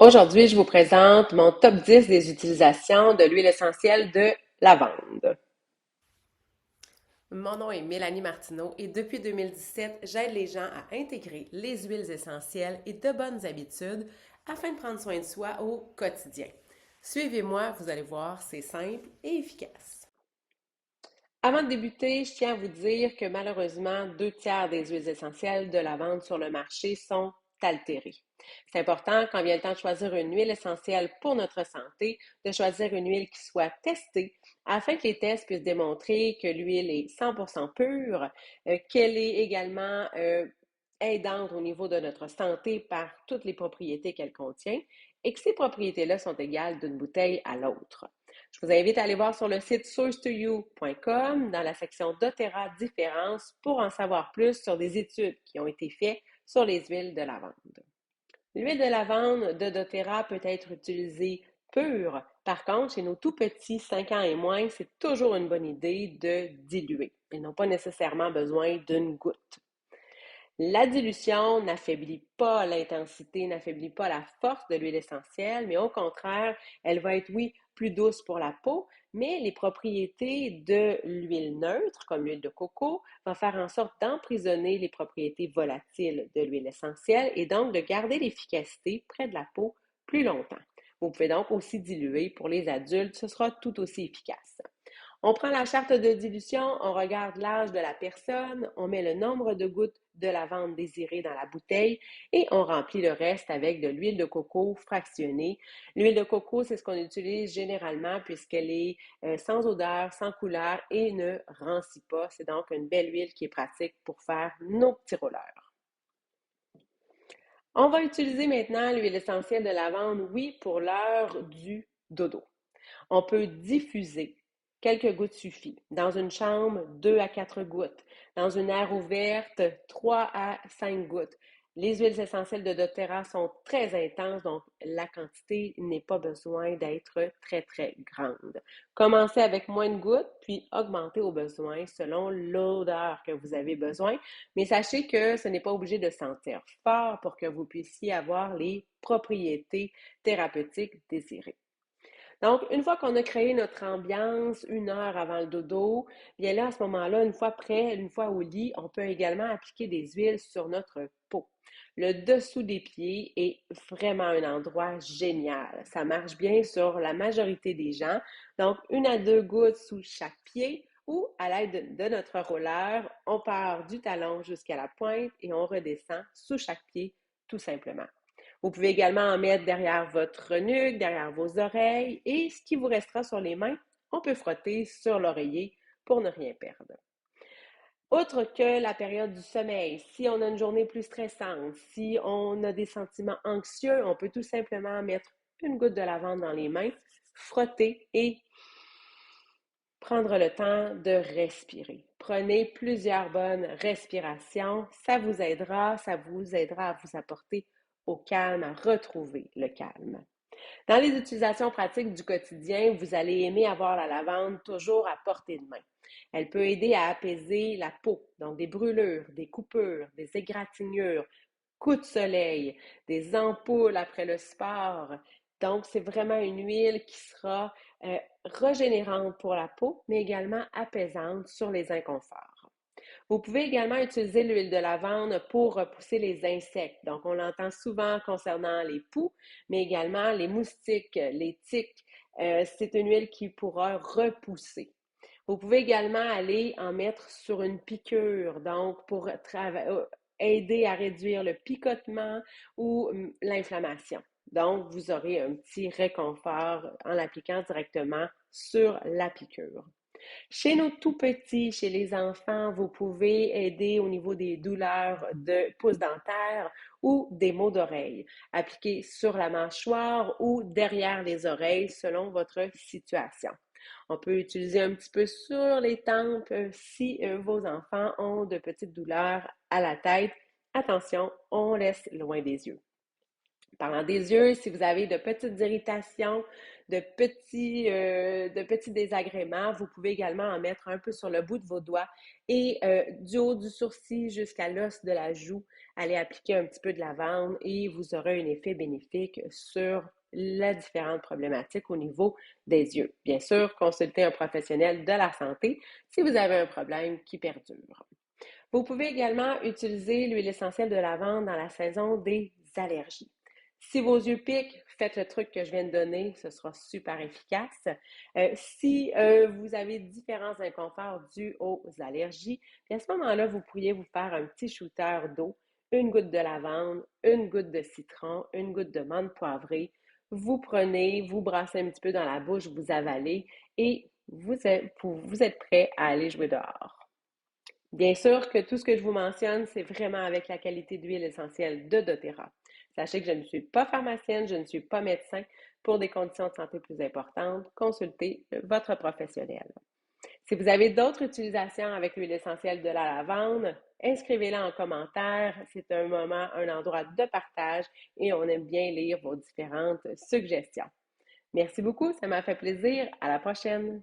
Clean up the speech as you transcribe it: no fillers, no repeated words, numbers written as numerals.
Aujourd'hui, je vous présente mon top 10 des utilisations de l'huile essentielle de lavande. Mon nom est Mélanie Martineau et depuis 2017, j'aide les gens à intégrer les huiles essentielles et de bonnes habitudes afin de prendre soin de soi au quotidien. Suivez-moi, vous allez voir, c'est simple et efficace. Avant de débuter, je tiens à vous dire que malheureusement, 2 tiers des huiles essentielles de lavande sur le marché sont altérées. C'est important, quand vient le temps de choisir une huile essentielle pour notre santé, de choisir une huile qui soit testée afin que les tests puissent démontrer que l'huile est 100% pure, qu'elle est également aidante au niveau de notre santé par toutes les propriétés qu'elle contient et que ces propriétés-là sont égales d'une bouteille à l'autre. Je vous invite à aller voir sur le site source2you.com dans la section doTERRA différences pour en savoir plus sur des études qui ont été faites sur les huiles de lavande. L'huile de lavande de doTERRA peut être utilisée pure. Par contre, chez nos tout petits 5 ans et moins, c'est toujours une bonne idée de diluer. Ils n'ont pas nécessairement besoin d'une goutte. La dilution n'affaiblit pas l'intensité, n'affaiblit pas la force de l'huile essentielle, mais au contraire, elle va être, oui, plus douce pour la peau, mais les propriétés de l'huile neutre, comme l'huile de coco, vont faire en sorte d'emprisonner les propriétés volatiles de l'huile essentielle et donc de garder l'efficacité près de la peau plus longtemps. Vous pouvez donc aussi diluer pour les adultes, ce sera tout aussi efficace. On prend la charte de dilution, on regarde l'âge de la personne, on met le nombre de gouttes de lavande désirées dans la bouteille et on remplit le reste avec de l'huile de coco fractionnée. L'huile de coco, c'est ce qu'on utilise généralement puisqu'elle est sans odeur, sans couleur et ne rancit pas. C'est donc une belle huile qui est pratique pour faire nos petits rollers. On va utiliser maintenant l'huile essentielle de lavande, oui, pour l'heure du dodo. On peut diffuser. Quelques gouttes suffit. Dans une chambre, 2 à 4 gouttes. Dans une aire ouverte, 3 à 5 gouttes. Les huiles essentielles de doTERRA sont très intenses, donc la quantité n'est pas besoin d'être très, très grande. Commencez avec moins de gouttes, puis augmentez au besoin selon l'odeur que vous avez besoin. Mais sachez que ce n'est pas obligé de sentir fort pour que vous puissiez avoir les propriétés thérapeutiques désirées. Donc, une fois qu'on a créé notre ambiance 1 heure avant le dodo, bien là, à ce moment-là, une fois prêt, une fois au lit, on peut également appliquer des huiles sur notre peau. Le dessous des pieds est vraiment un endroit génial. Ça marche bien sur la majorité des gens. Donc, 1 à 2 gouttes sous chaque pied ou à l'aide de notre roller, on part du talon jusqu'à la pointe et on redescend sous chaque pied tout simplement. Vous pouvez également en mettre derrière votre nuque, derrière vos oreilles et ce qui vous restera sur les mains, on peut frotter sur l'oreiller pour ne rien perdre. Outre que la période du sommeil, si on a une journée plus stressante, si on a des sentiments anxieux, on peut tout simplement mettre une goutte de lavande dans les mains, frotter et prendre le temps de respirer. Prenez plusieurs bonnes respirations, ça vous aidera à vous apporter au calme, à retrouver le calme. Dans les utilisations pratiques du quotidien, vous allez aimer avoir la lavande toujours à portée de main. Elle peut aider à apaiser la peau, donc des brûlures, des coupures, des égratignures, coups de soleil, des ampoules après le sport. Donc, c'est vraiment une huile qui sera régénérante pour la peau, mais également apaisante sur les inconforts. Vous pouvez également utiliser l'huile de lavande pour repousser les insectes. Donc, on l'entend souvent concernant les poux, mais également les moustiques, les tiques. C'est une huile qui pourra repousser. Vous pouvez également aller en mettre sur une piqûre, donc pour aider à réduire le picotement ou l'inflammation. Donc, vous aurez un petit réconfort en l'appliquant directement sur la piqûre. Chez nos tout petits, chez les enfants, vous pouvez aider au niveau des douleurs de pouce dentaire ou des maux d'oreille. Appliquer sur la mâchoire ou derrière les oreilles selon votre situation. On peut utiliser un petit peu sur les tempes si vos enfants ont de petites douleurs à la tête. Attention, on laisse loin des yeux. Parlant des yeux, si vous avez de petites irritations, de petits désagréments, vous pouvez également en mettre un peu sur le bout de vos doigts et du haut du sourcil jusqu'à l'os de la joue, allez appliquer un petit peu de lavande et vous aurez un effet bénéfique sur les différentes problématiques au niveau des yeux. Bien sûr, consultez un professionnel de la santé si vous avez un problème qui perdure. Vous pouvez également utiliser l'huile essentielle de lavande dans la saison des allergies. Si vos yeux piquent, faites le truc que je viens de donner, ce sera super efficace. Si vous avez différents inconforts dus aux allergies, puis à ce moment-là, vous pourriez vous faire un petit shooter d'eau, une goutte de lavande, une goutte de citron, une goutte de menthe poivrée. Vous prenez, vous brassez un petit peu dans la bouche, vous avalez et vous êtes prêt à aller jouer dehors. Bien sûr que tout ce que je vous mentionne, c'est vraiment avec la qualité d'huile essentielle de doTERRA. Sachez que je ne suis pas pharmacienne, je ne suis pas médecin. Pour des conditions de santé plus importantes, consultez votre professionnel. Si vous avez d'autres utilisations avec l'huile essentielle de la lavande, inscrivez-la en commentaire. C'est un moment, un endroit de partage et on aime bien lire vos différentes suggestions. Merci beaucoup, ça m'a fait plaisir. À la prochaine.